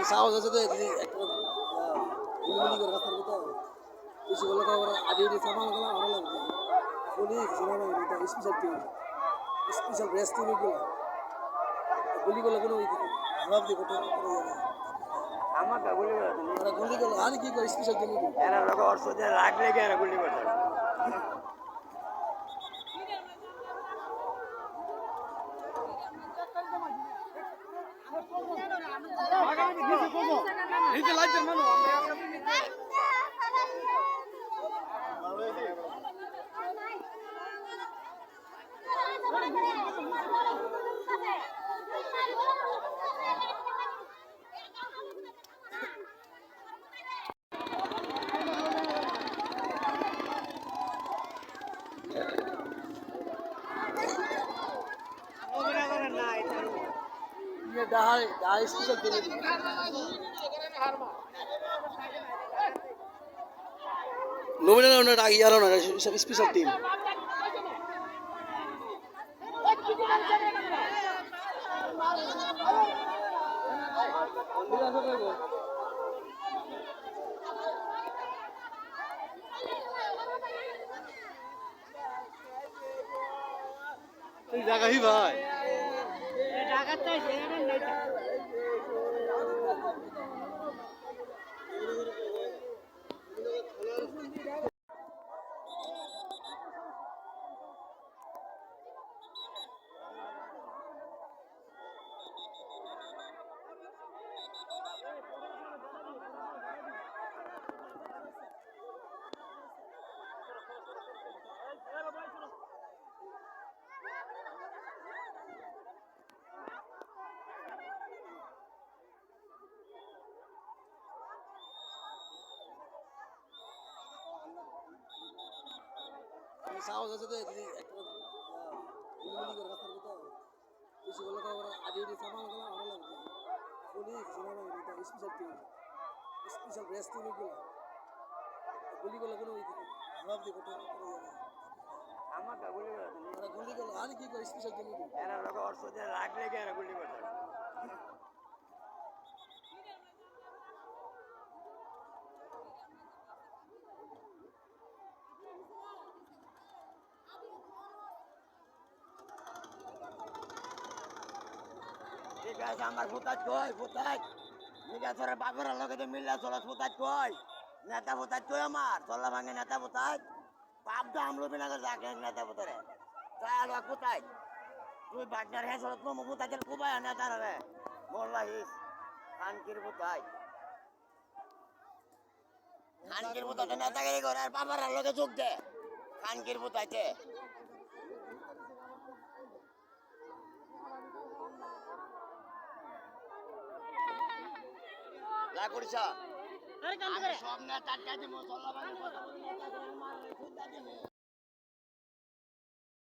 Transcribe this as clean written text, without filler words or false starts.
সাহস আছে তো একটা গুলি করে রাস্তার ভিতর বেশি বলে তো আগে সামান গেলাম ভালো লাগবে পুলিশ সেনাবাহিনী special team special race team এগুলো গুলিগুলো কোনো জবাব দিয়ে করতে আমাকে গুলি করে ওরা গুলিগুলো আর কি করে স্পেশাল টিম এরা লোক অর্থ দিয়ে লাগলে কি এরা গুলি করতে নিচে লাইটের মানুষ স্পেশাল টিম নমিনাল ইয়ারও না স্পেশাল টিম জায়গায় ভাই সাহস আছে তো একটা গুলি করে রাস্তার ভিতর বেশি বলে তো আগে সামান গেলাম ভালো লাগবে পুলিশ সেনাবাহিনী special team special race team এগুলো গুলিগুলো কোনো জবাব দিয়ে করতে আমাকে গুলি করে ওরা গুলিগুলো আর কি করে স্পেশাল টিম এরা লোক অর্থ দিয়ে লাগলে কি এরা গুলি করতে ঠিক আছে আমার ফুতাজ কই ফুতাজ ঠিক আছে তোর বাপের লগে মিল্লা চলা ফুতাজ কই নেতা ফুতাজ কই আমার চল্লা ভাঙে নেতা ফুতাজ বাপ তো আমলো বিনা করে যাকে নেতা ফুতারে তাই আলো ফুতাজ তুই বাগনার হ্যাঁ চলত মো ফুতাজের কুবাই নেতা রে মোল্লাহিস খানকির ফুতাজ খানকির ফুতাজ নেতাগিরি করে আর বাবার লগে যোগ দে খানকির ফুতাজে করিস আমি সব নেতার কাছে মশলা